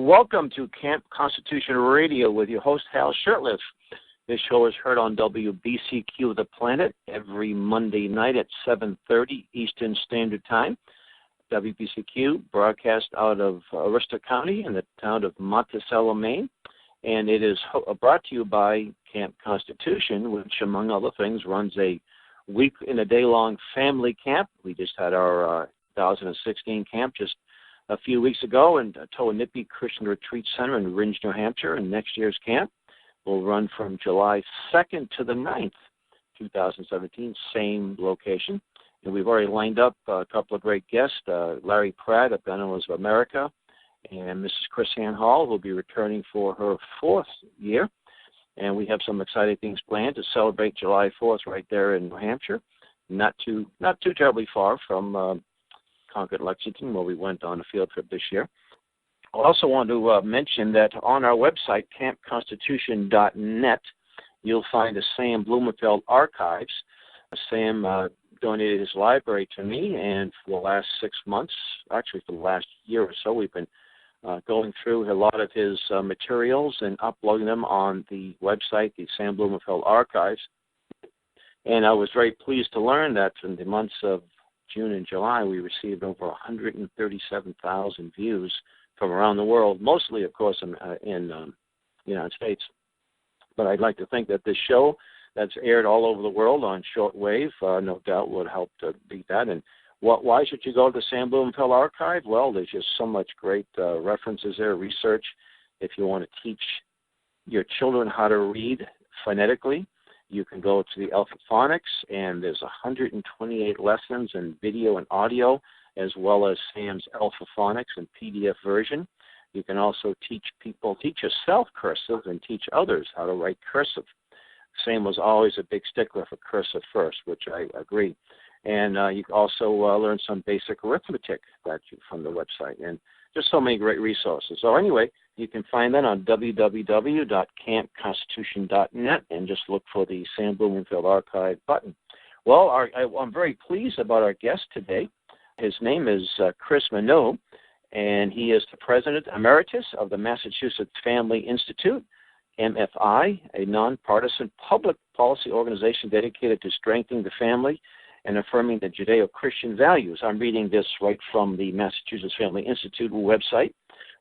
welcome to Camp Constitution Radio with your host, Hal Shurtleff. This show is heard on WBCQ The Planet every Monday night at 7:30 Eastern Standard Time. WBCQ broadcast out of Aroostook County in the town of Monticello, Maine. And it is brought to you by Camp Constitution, which, among other things, runs a week in a day-long family camp. We just had our 2016 camp just a few weeks ago in Towanipi Christian Retreat Center in Ringe, New Hampshire. And next year's camp will run from July 2nd to the 9th, 2017, same location. And we've already lined up a couple of great guests, Larry Pratt of Benelux of America, and Mrs. Kris Mineau will be returning for her 4th year. And we have some exciting things planned to celebrate July 4th right there in New Hampshire, not too terribly far from Concord, Lexington, where we went on a field trip this year. I also want to mention that on our website, campconstitution.net, you'll find the Sam Blumenfeld archives. Sam donated his library to me, and for the last 6 months, actually for the last year or so, we've been going through a lot of his materials and uploading them on the website, the Sam Blumenfeld archives. And I was very pleased to learn that in the months of June and July, we received over 137,000 views from around the world, mostly, of course, in the United States. But I'd like to think that this show that's aired all over the world on shortwave, no doubt would help to beat that. And why should you go to the Sam Blumenfeld archive? Well, there's just so much great references there, research. If you want to teach your children how to read phonetically, you can go to the Alphaphonics, and there's 128 lessons in video and audio, as well as Sam's Alphaphonics and PDF version. You can also teach yourself cursive and teach others how to write cursive. Sam was always a big stickler for cursive first, which I agree. And you can also learn some basic arithmetic from the website, and just so many great resources. So anyway, you can find that on www.campconstitution.net and just look for the Sam Blumenfeld Archive button. Well, I'm very pleased about our guest today. His name is Kris Mineau, and he is the President Emeritus of the Massachusetts Family Institute, MFI, a nonpartisan public policy organization dedicated to strengthening the family and affirming the Judeo-Christian values. I'm reading this right from the Massachusetts Family Institute website,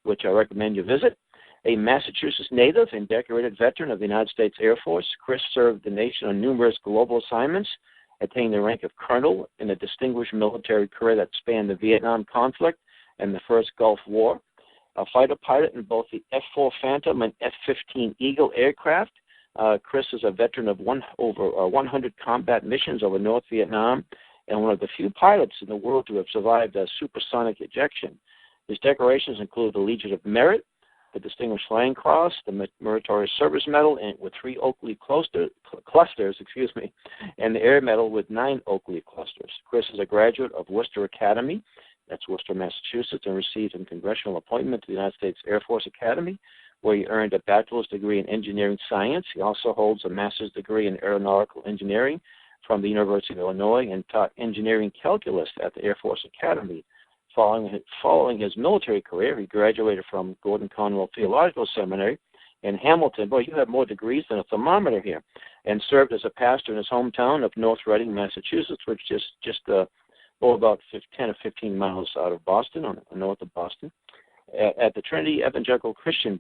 which I recommend you visit. A Massachusetts native and decorated veteran of the United States Air Force, Kris served the nation on numerous global assignments, attaining the rank of colonel in a distinguished military career that spanned the Vietnam conflict and the First Gulf War. A fighter pilot in both the F-4 Phantom and F-15 Eagle aircraft. Kris is a veteran of over 100 combat missions over North Vietnam and one of the few pilots in the world to have survived a supersonic ejection. His decorations include the Legion of Merit, the Distinguished Flying Cross, the Meritorious Service Medal with 3 Oak Leaf clusters, and the Air Medal with 9 Oak Leaf clusters. Kris is a graduate of Worcester Academy, that's Worcester, Massachusetts, and received a congressional appointment to the United States Air Force Academy, where he earned a bachelor's degree in engineering science. He also holds a master's degree in aeronautical engineering from the University of Illinois and taught engineering calculus at the Air Force Academy. Following his military career, he graduated from Gordon Conwell Theological Seminary in Hamilton. Boy, you have more degrees than a thermometer here. And served as a pastor in his hometown of North Reading, Massachusetts, which is just about 10 or 15 miles out of Boston, north of Boston, at the Trinity Evangelical Christian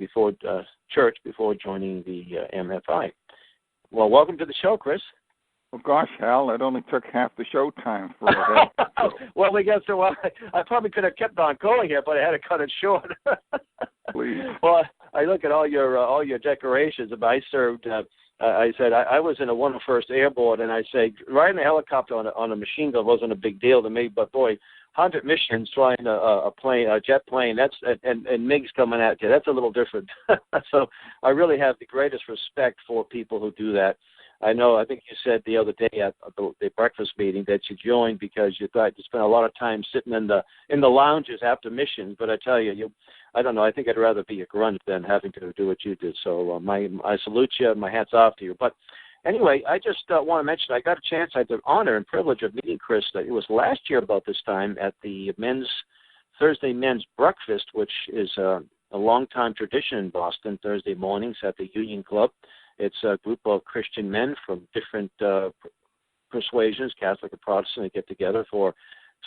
Church before joining the MFI. Well, welcome to the show, Kris. Well, gosh, Hal, it only took half the show time for that. Well, we got so I probably could have kept on going here, but I had to cut it short. Please. Well, I look at all your decorations. I served. I said I was in a 101st Airborne, and I say riding a helicopter on a machine gun wasn't a big deal to me. But boy, 100 missions flying a jet plane, and MiGs coming at you, that's a little different. So I really have the greatest respect for people who do that. I think you said the other day at the breakfast meeting that you joined because you thought you spent a lot of time sitting in the lounges after missions. But I tell you, I don't know. I think I'd rather be a grunt than having to do what you did. So I salute you. My hat's off to you. But anyway, I just want to mention I got a chance. I had the honor and privilege of meeting Kris. It was last year about this time at the Thursday men's breakfast, which is a long-time tradition in Boston, Thursday mornings at the Union Club. It's a group of Christian men from different persuasions, Catholic or Protestant, that get together for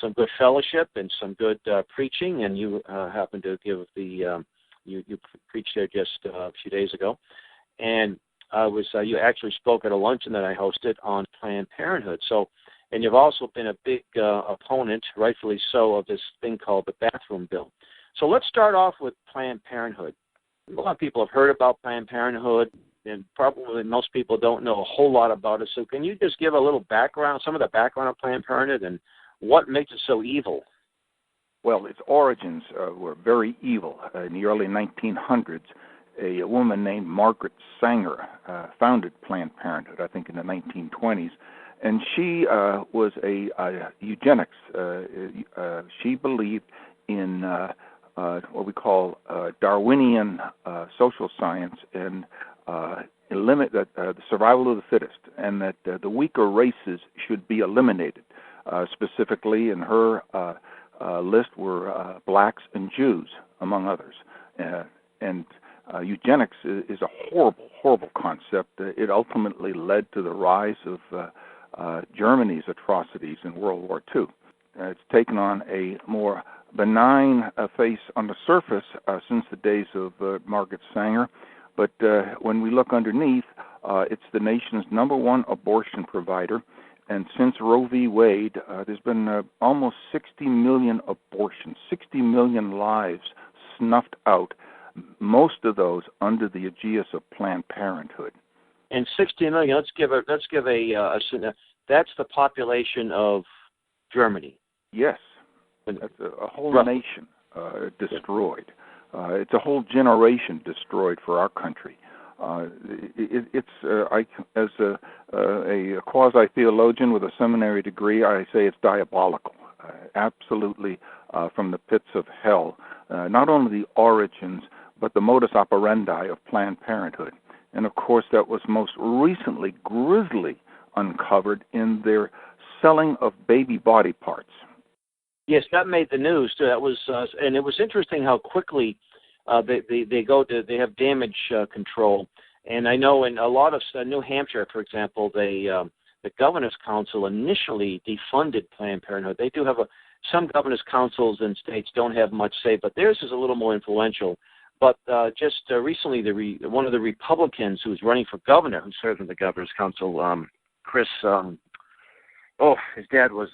some good fellowship and some good preaching, and you happen to give the you preached there just a few days ago, and you actually spoke at a luncheon that I hosted on Planned Parenthood. So, and you've also been a big opponent, rightfully so, of this thing called the bathroom bill. So let's start off with Planned Parenthood. A lot of people have heard about Planned Parenthood, and probably most people don't know a whole lot about it. So can you just give a little background, some of the background of Planned Parenthood, and what makes it so evil? Well, its origins were very evil. In the early 1900s, a woman named Margaret Sanger founded Planned Parenthood, I think in the 1920s, and she was a eugenics. She believed in what we call Darwinian social science and limit that the survival of the fittest, and that the weaker races should be eliminated. Specifically, in her list were blacks and Jews, among others. And eugenics is a horrible, horrible concept. It ultimately led to the rise of Germany's atrocities in World War II. It's taken on a more benign face on the surface since the days of Margaret Sanger, but when we look underneath, it's the nation's number one abortion provider. And since Roe v. Wade, there's been almost 60 million abortions, 60 million lives snuffed out, most of those under the aegis of Planned Parenthood. And 60 million, let's give a that's the population of Germany. Yes, that's a whole nation destroyed. It's a whole generation destroyed for our country. As a quasi-theologian with a seminary degree, I say it's diabolical, absolutely from the pits of hell. Not only the origins, but the modus operandi of Planned Parenthood. And of course, that was most recently grisly uncovered in their selling of baby body parts. Yes, that made the news too. That was, and it was interesting how quickly they have damage control. And I know in a lot of New Hampshire, for example, the Governor's Council initially defunded Planned Parenthood. They do have some Governor's Councils in states don't have much say, but theirs is a little more influential. But just recently, one of the Republicans who's running for governor, who served in the Governor's Council, Kris, his dad was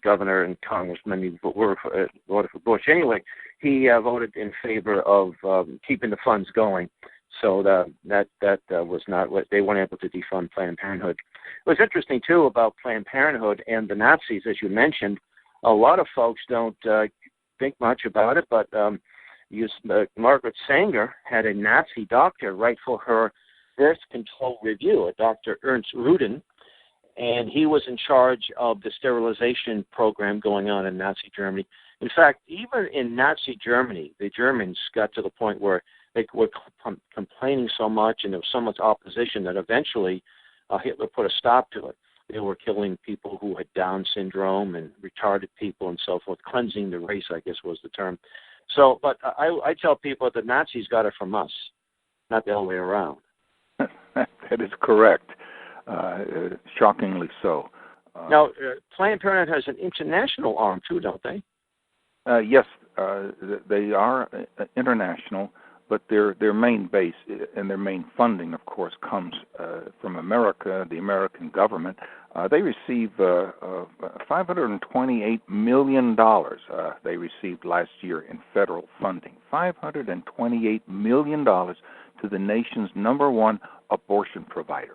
governor and congressman. He voted for Bush. Anyway, he voted in favor of keeping the funds going. So that was not what they weren't able to defund Planned Parenthood. It was interesting too about Planned Parenthood and the Nazis, as you mentioned. A lot of folks don't think much about it, but Margaret Sanger had a Nazi doctor write for her birth control review, a Dr. Ernst Rudin, and he was in charge of the sterilization program going on in Nazi Germany. In fact, even in Nazi Germany, the Germans got to the point where they were complaining so much and there was so much opposition that eventually Hitler put a stop to it. They were killing people who had Down syndrome and retarded people and so forth, cleansing the race, I guess was the term. So, but I tell people that the Nazis got it from us, not the other way around. That is correct. Shockingly so. Now, Planned Parenthood has an international arm too, don't they? Yes, they are international, but their main base and their main funding, of course, comes from America, the American government. They receive $528 million they received last year in federal funding. $528 million to the nation's number one abortion provider.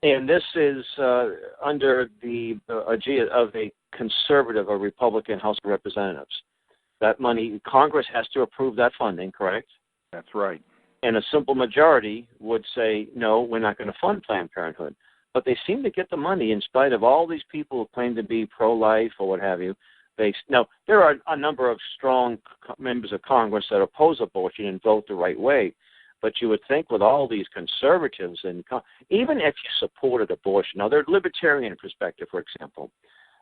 And this is under the aegis of a conservative or Republican House of Representatives. That money, Congress has to approve that funding, correct? That's right. And a simple majority would say, no, we're not going to fund Planned Parenthood. But they seem to get the money in spite of all these people who claim to be pro-life or what have you. Now, there are a number of strong members of Congress that oppose abortion and vote the right way. But you would think with all these conservatives, and even if you supported abortion, now they're libertarian perspective, for example,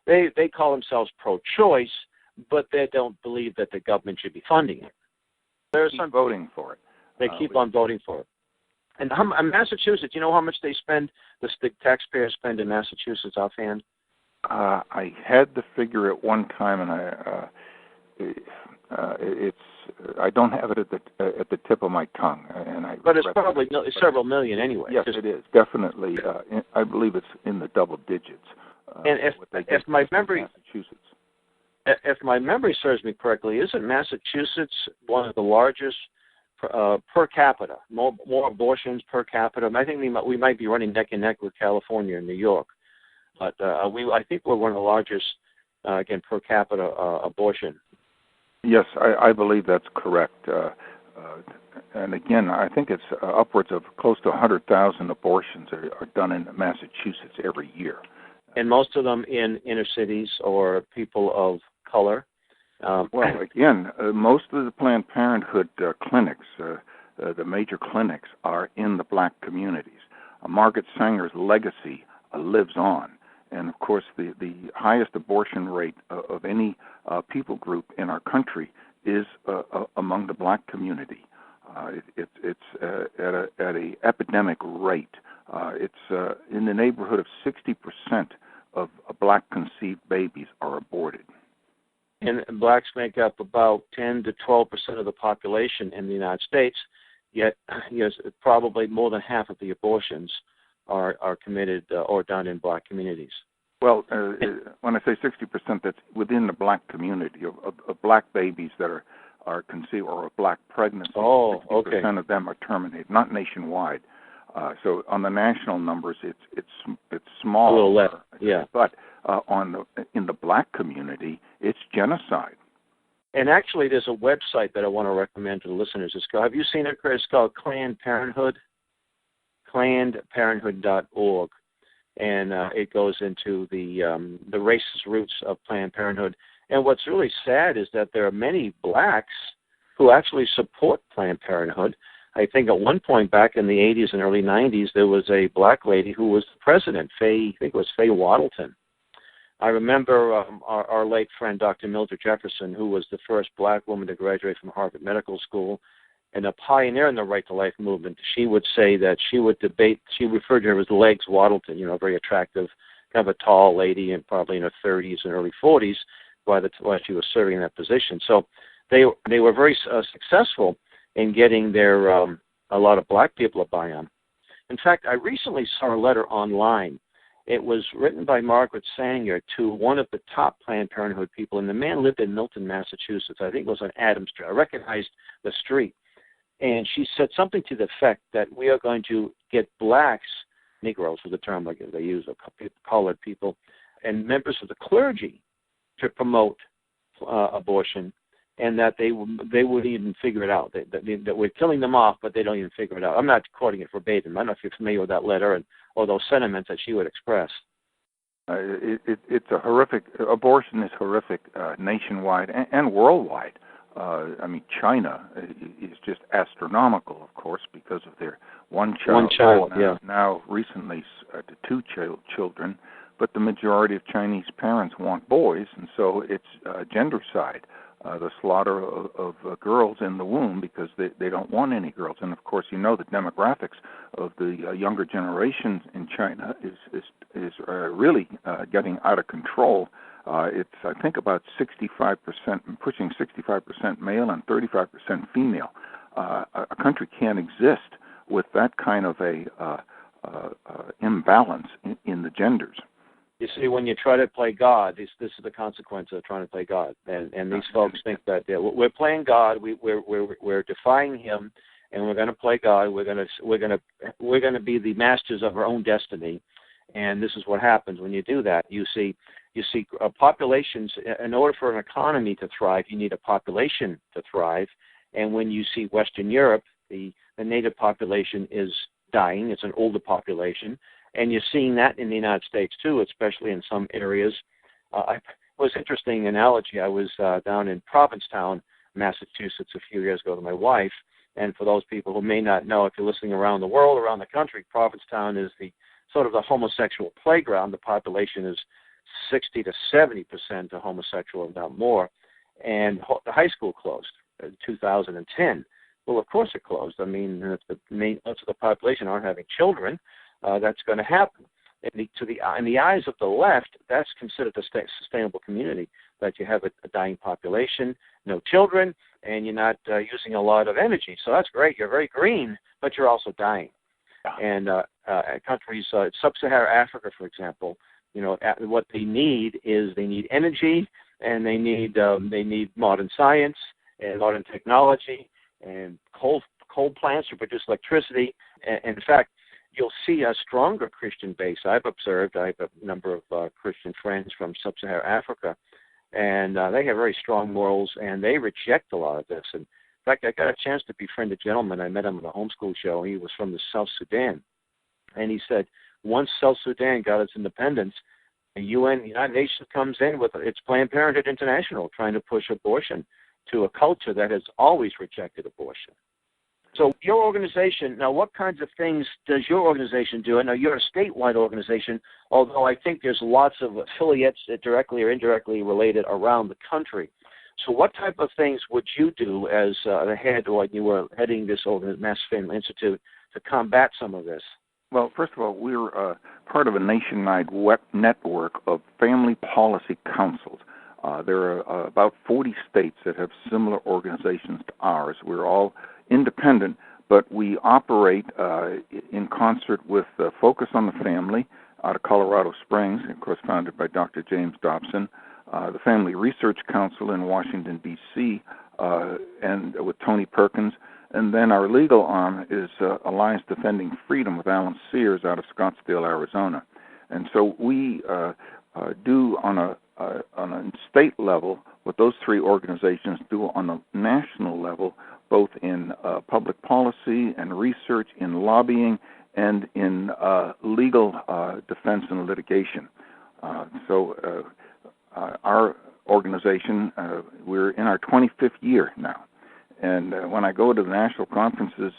they call themselves pro-choice, but they don't believe that the government should be funding it. There's keep voting for it. They keep on voting for it. And Massachusetts, you know how much they spend, the taxpayers spend in Massachusetts offhand? I had the figure at one time, and I don't have it at the tip of my tongue. But it's probably several million anyway. Yes, it is definitely. I believe it's in the double digits. And if my memory serves me correctly, isn't Massachusetts one of the largest per capita, more abortions per capita? I think we might be running neck and neck with California and New York, but I think we're one of the largest again per capita abortion. Yes, I believe that's correct. And again, I think it's upwards of close to 100,000 abortions are done in Massachusetts every year. And most of them in inner cities or people of color. Well, again, most of the Planned Parenthood clinics, the major clinics, are in the black communities. Margaret Sanger's legacy lives on. And, of course, the highest abortion rate of any people group in our country is among the black community. It's at a epidemic rate. It's in the neighborhood of 60% of black conceived babies are aborted. And blacks make up about 10 to 12% of the population in the United States, yet probably more than half of the abortions are committed or done in black communities. Well, when I say 60%, that's within the black community of black babies that are conceived or of black pregnancies. 60% of them are terminated, not nationwide. So on the national numbers, it's small. A little less, yeah. But in the black community, it's genocide. And actually, there's a website that I want to recommend to the listeners. Have you seen it, Kris? It's called Planned Parenthood, plannedparenthood.org. And it goes into the racist roots of Planned Parenthood. And what's really sad is that there are many blacks who actually support Planned Parenthood. I think at one point back in the 80s and early 90s, there was a black lady who was the president, I think it was Faye Waddleton. I remember our late friend, Dr. Mildred Jefferson, who was the first black woman to graduate from Harvard Medical School and a pioneer in the Right to Life movement. She would say that she referred to her as Legs Waddleton, very attractive, kind of a tall lady and probably in her 30s and early 40s while she was serving in that position. So they were very successful in getting their a lot of black people to buy on. In fact, I recently saw a letter online. It was written by Margaret Sanger to one of the top Planned Parenthood people, and the man lived in Milton, Massachusetts. I think it was on Adams Street. I recognized the street. And she said something to the effect that we are going to get blacks, Negroes was the term like they use, or colored people, and members of the clergy to promote abortion, and that they wouldn't even figure it out. That we're killing them off, but they don't even figure it out. I'm not quoting it verbatim. I don't know if you're familiar with that letter or those sentiments that she would express. It's a horrific, abortion is horrific nationwide and worldwide. China is just astronomical, of course, because of their one child now recently to two children, but the majority of Chinese parents want boys, and so it's gendercide, the slaughter of girls in the womb because they don't want any girls. And of course, the demographics of the younger generations in China is really getting out of control. It's, I think, about 65%, pushing 65% male and 35% female. A country can't exist with that kind of a imbalance in the genders. You see, when you try to play God, this is the consequence of trying to play God. And these folks think that we're playing God, we're defying Him, and we're going to play God. We're going to be the masters of our own destiny. And this is what happens when you do that. You see populations. In order for an economy to thrive, you need a population to thrive. And when you see Western Europe, the native population is dying. It's an older population. And you're seeing that in the United States, too, especially in some areas. It was an interesting analogy. I was down in Provincetown, Massachusetts, a few years ago with my wife. And for those people who may not know, if you're listening around the world, around the country, Provincetown is the sort of the homosexual playground. The population is 60 to 70% homosexual, if not more. And the high school closed. 2010. Well, of course it closed. I mean, if the most of the population aren't having children, that's going to happen. In the eyes of the left, that's considered a sustainable community, that you have a dying population, no children, and you're not using a lot of energy. So that's great. You're very green, but you're also dying. And countries, sub-Saharan Africa, for example, what they need is they need energy, and they need modern science and modern technology and coal plants to produce electricity. And in fact, you'll see a stronger Christian base. I've observed. I have a number of Christian friends from sub-Saharan Africa, and they have very strong morals, and they reject a lot of this. And in fact, I got a chance to befriend a gentleman. I met him at a homeschool show. He was from the South Sudan, and he said once South Sudan got its independence, the United Nations comes in with its Planned Parenthood International, trying to push abortion to a culture that has always rejected abortion. So your organization, now what kinds of things does your organization do? I know you're a statewide organization, although I think there's lots of affiliates that directly or indirectly related around the country. So what type of things would you do as the head, or you were heading this Mass Family Institute, to combat some of this? Well, first of all, we're part of a nationwide network of family policy councils. There are about 40 states that have similar organizations to ours. We're all independent, but we operate in concert with Focus on the Family out of Colorado Springs, of course founded by Dr. James Dobson, the Family Research Council in Washington, D.C., and with Tony Perkins. And then our legal arm is Alliance Defending Freedom with Alan Sears out of Scottsdale, Arizona. And so we do on a state level what those three organizations do on the national level, both in public policy and research, in lobbying, and in legal defense and litigation. So our organization, we're in our 25th year now. And when I go to the national conferences,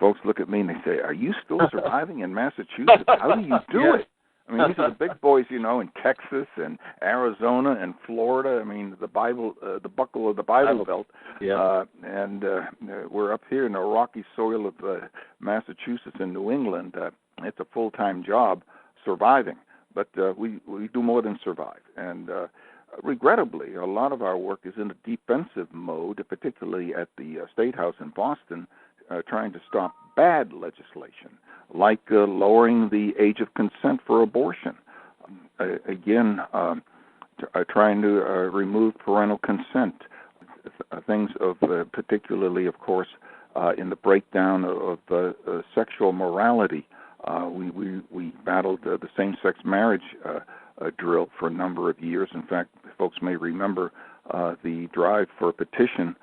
folks look at me and they say, "Are you still surviving in Massachusetts? How do you do it?" I mean, these are the big boys, in Texas and Arizona and Florida. I mean, the buckle of the Bible Belt. Yeah. And we're up here in the rocky soil of Massachusetts and New England. It's a full-time job surviving, but we do more than survive. And regrettably, a lot of our work is in a defensive mode, particularly at the State House in Boston, trying to stop bad legislation, like lowering the age of consent for abortion. Trying to remove parental consent. Things of particularly, of course, in the breakdown of sexual morality. We battled the same-sex marriage drill for a number of years. In fact, folks may remember the drive for a petition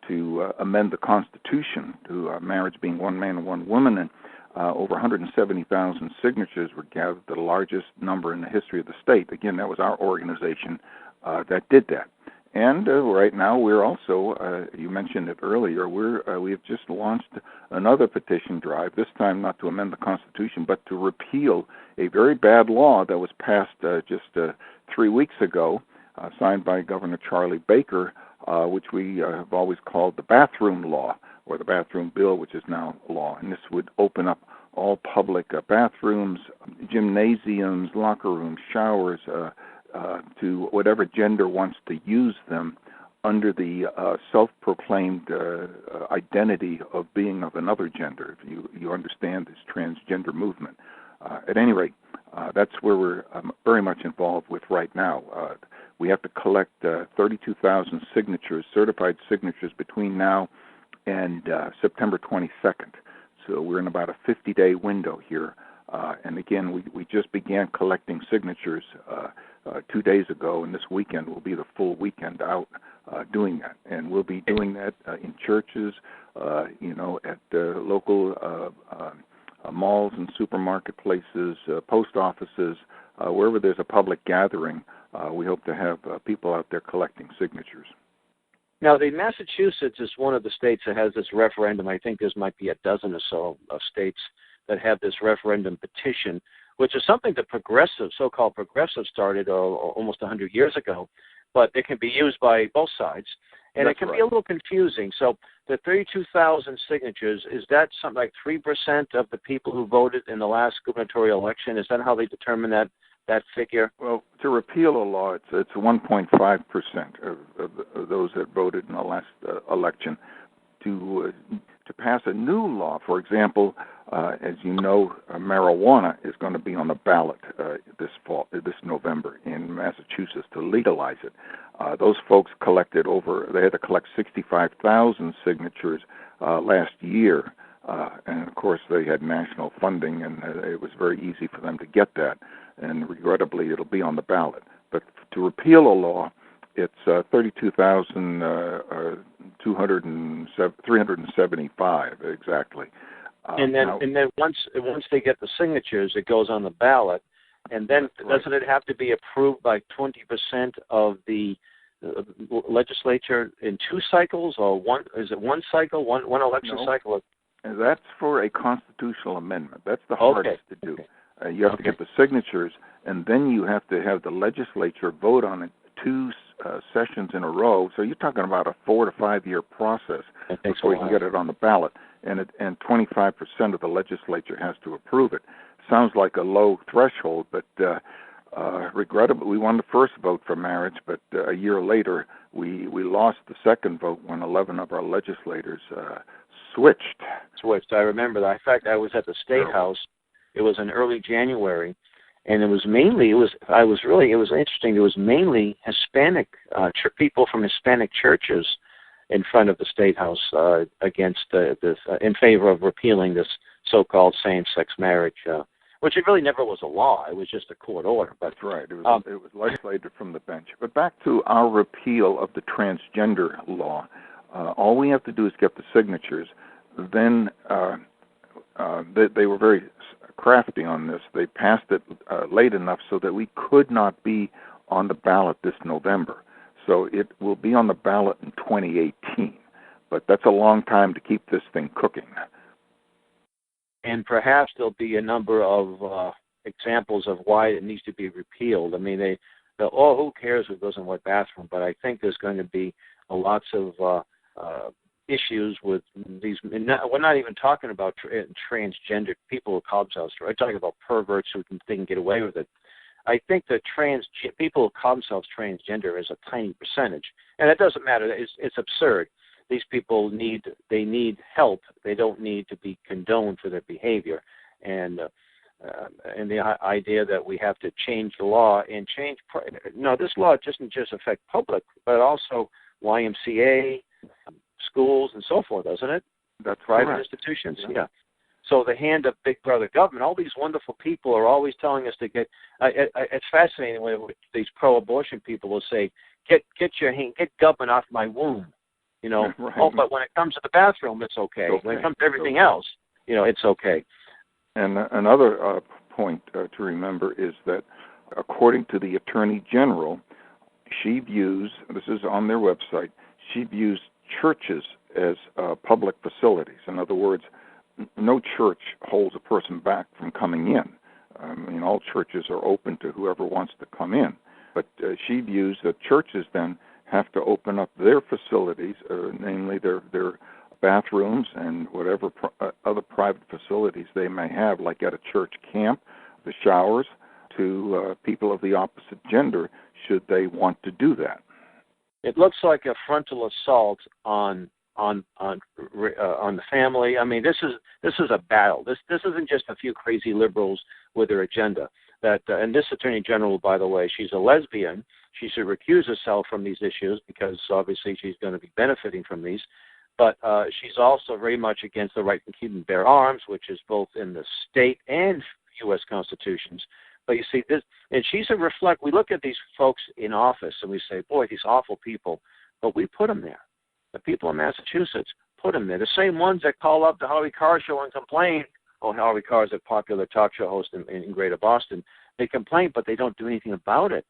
to amend the Constitution to marriage being one man and one woman, and over 170,000 signatures were gathered, the largest number in the history of the state. Again, that was our organization that did that. And right now, we're also, you mentioned it earlier, we have just launched another petition drive, this time not to amend the Constitution, but to repeal a very bad law that was passed just 3 weeks ago, signed by Governor Charlie Baker, which we have always called the bathroom law, or the bathroom bill, which is now law. And this would open up all public bathrooms, gymnasiums, locker rooms, showers, to whatever gender wants to use them under the self-proclaimed identity of being of another gender, if you understand this transgender movement. At any rate, that's where we're very much involved with right now. We have to collect 32,000 signatures, certified signatures, between now and September 22nd. So we're in about a 50-day window here. And again, we just began collecting signatures 2 days ago, and this weekend will be the full weekend out doing that. And we'll be doing that in churches, at local malls and supermarket places, post offices, wherever there's a public gathering. We hope to have people out there collecting signatures. Now, Massachusetts is one of the states that has this referendum. I think there might be a dozen or so of states that have this referendum petition, which is something that so-called progressives started almost 100 years ago, but it can be used by both sides. And That's it can right. be a little confusing. So the 32,000 signatures, is that something like 3% of the people who voted in the last gubernatorial election? Is that how they determine that figure? Well, to repeal a law, it's 1.5% of those that voted in the last election. To pass a new law, for example, as you know, marijuana is going to be on the ballot this November in Massachusetts to legalize it. Those folks they had to collect 65,000 signatures last year, and of course they had national funding, and it was very easy for them to get that. And regrettably, it'll be on the ballot. But to repeal a law, it's 375 exactly. And then once they get the signatures, it goes on the ballot, and then doesn't it have to be approved by 20% of the legislature in 2 cycles, or one? Is it one cycle, one election cycle? And that's for a constitutional amendment. That's the hardest to do. You have to get the signatures, and then you have to have the legislature vote on it 2 sessions in a row. So you're talking about a 4 to 5 year process before you can get it on the ballot. And 25% of the legislature has to approve it. Sounds like a low threshold, but regrettably, we won the first vote for marriage, but a year later we lost the second vote when 11 of our legislators switched. I remember that. In fact, I was at the State House. It was in early January, and it was mainly interesting. It was mainly Hispanic people from Hispanic churches in front of the State House against this in favor of repealing this so-called same-sex marriage, which it really never was a law. It was just a court order. But that's right. It was legislated from the bench. But back to our repeal of the transgender law. All we have to do is get the signatures. Then they were very crafty on this. They passed it late enough so that we could not be on the ballot this November. So it will be on the ballot in 2018. But that's a long time to keep this thing cooking. And perhaps there'll be a number of examples of why it needs to be repealed. I mean, who cares who goes in what bathroom? But I think there's going to be lots of issues with these. We're not even talking about transgender people who call themselves. We're talking about perverts who they can get away with it. I think that people who call themselves transgender is a tiny percentage, and it doesn't matter. It's absurd. These people need help. They don't need to be condoned for their behavior, and the idea that we have to change the law and change. No, this law doesn't just affect public, but also YMCA, schools, and so forth, doesn't it? That's private correct. institutions. Yeah. So the hand of Big Brother government. All these wonderful people are always telling us to get. It's fascinating when these pro-abortion people will say, "Get government off my womb." Right. Oh, but when it comes to the bathroom, it's okay. When it comes to everything else, it's okay. And another point to remember is that according to the Attorney General, she views, this is on their website, she views churches as public facilities. In other words, no church holds a person back from coming in. All churches are open to whoever wants to come in. But she views that churches then have to open up their facilities, namely their bathrooms and whatever other private facilities they may have, like at a church camp, the showers, to people of the opposite gender, should they want to do that. It looks like a frontal assault on the family. I mean, this is a battle. This isn't just a few crazy liberals with their agenda. And this Attorney General, by the way, she's a lesbian. She should recuse herself from these issues because obviously she's going to be benefiting from these. But she's also very much against the right to keep and bear arms, which is both in the state and U.S. constitutions. But you see, this, and she's a reflect. We look at these folks in office and we say, boy, these awful people. But we put them there. The people in Massachusetts put them there. The same ones that call up the Harvey Carr show and complain. Oh, Harvey Carr is a popular talk show host in Greater Boston. They complain, but they don't do anything about it.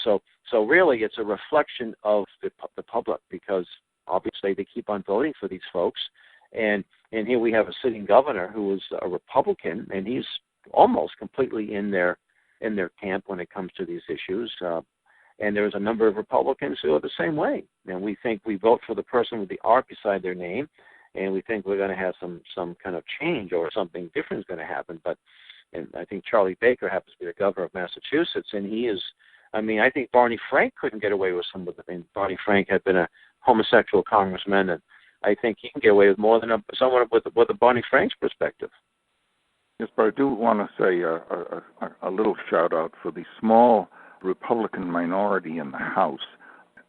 So really, it's a reflection of the public because obviously they keep on voting for these folks. And here we have a sitting governor who is a Republican, and he's almost completely in their camp when it comes to these issues. And there's a number of Republicans who are the same way. And we think we vote for the person with the R beside their name, and we think we're going to have some kind of change or something different is going to happen. And I think Charlie Baker happens to be the governor of Massachusetts, and he is, I mean, I think Barney Frank couldn't get away with some of the things. Barney Frank had been a homosexual congressman, and I think he can get away with more than someone with a Barney Frank's perspective. Yes, but I do want to say a little shout-out for the small Republican minority in the House.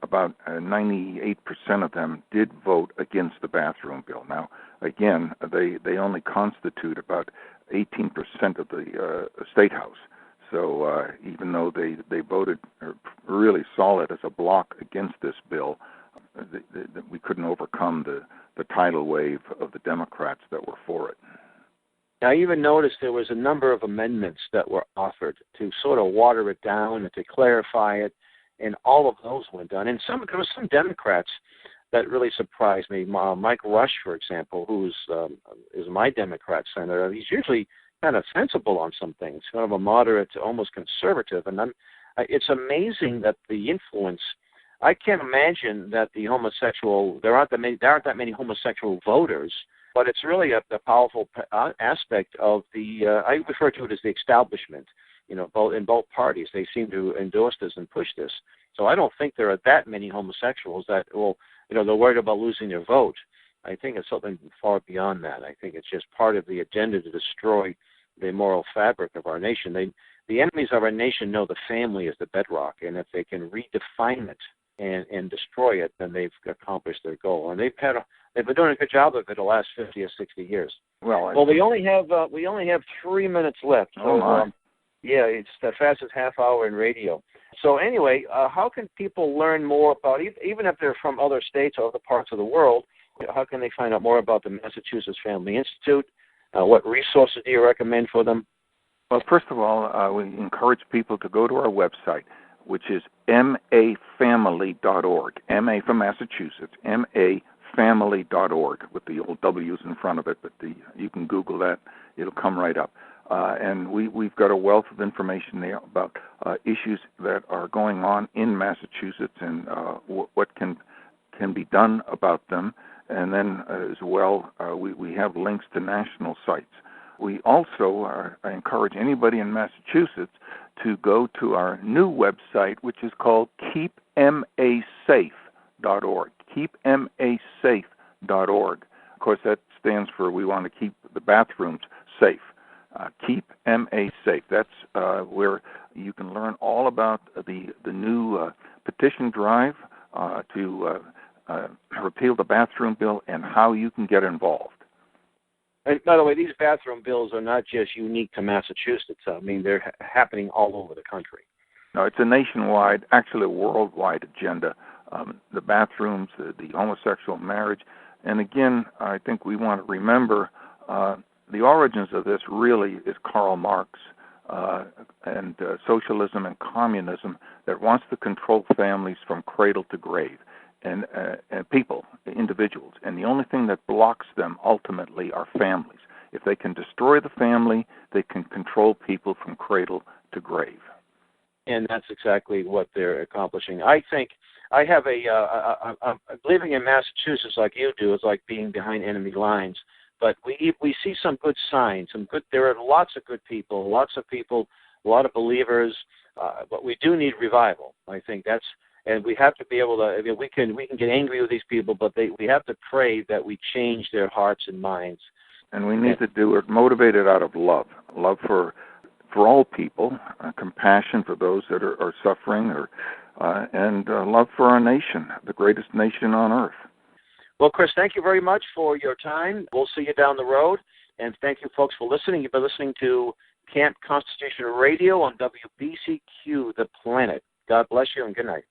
About 98% of them did vote against the bathroom bill. Now, again, they only constitute about 18% of the State House. So even though they voted really solid as a block against this bill, we couldn't overcome the tidal wave of the Democrats that were for it. I even noticed there was a number of amendments that were offered to sort of water it down and to clarify it, and all of those went done. And there were some Democrats that really surprised me. Mike Rush, for example, who is my Democrat senator, he's usually kind of sensible on some things, kind of a moderate, almost conservative. And it's amazing that the influence. I can't imagine that there aren't that many homosexual voters. But it's really a powerful aspect of I refer to it as the establishment, in both parties. They seem to endorse this and push this. So I don't think there are that many homosexuals that they're worried about losing their vote. I think it's something far beyond that. I think it's just part of the agenda to destroy the moral fabric of our nation. The enemies of our nation know the family is the bedrock, and if they can redefine it and destroy it, then they've accomplished their goal. And they've been doing a good job of it the last 50 or 60 years. Well, we only have 3 minutes left. So, yeah, it's the fastest half hour in radio. So anyway, how can people learn more about, even if they're from other states or other parts of the world, how can they find out more about the Massachusetts Family Institute? What resources do you recommend for them? Well, first of all, we encourage people to go to our website, which is mafamily.org. MA for Massachusetts, mafamily.org, with the old W's in front of it, but you can Google that. It'll come right up. And we've got a wealth of information there about issues that are going on in Massachusetts and what can be done about them. And then as well, we have links to national sites. We also encourage anybody in Massachusetts to go to our new website, which is called keepmasafe.org. Keepmasafe.org. Of course, that stands for we want to keep the bathrooms safe. Keep MA Safe. That's where you can learn all about the new petition drive to repeal the bathroom bill and how you can get involved. And by the way, these bathroom bills are not just unique to Massachusetts. I mean, they're happening all over the country. No, it's a nationwide, actually a worldwide agenda. The bathrooms, the homosexual marriage. And again, I think we want to remember the origins of this really is Karl Marx and socialism and communism that wants to control families from cradle to grave. And people, individuals. And the only thing that blocks them ultimately are families. If they can destroy the family, they can control people from cradle to grave. And that's exactly what they're accomplishing. I think I have living in Massachusetts like you do is like being behind enemy lines. But we see some good signs. There are lots of good people, a lot of believers. But we do need revival. I think that's. And we have to be able to. I mean, we can get angry with these people, but we have to pray that we change their hearts and minds. And we need to do it motivated out of love for all people, compassion for those that are suffering, and love for our nation, the greatest nation on earth. Well, Kris, thank you very much for your time. We'll see you down the road, and thank you, folks, for listening. You've been listening to Camp Constitution Radio on WBCQ The Planet. God bless you and good night.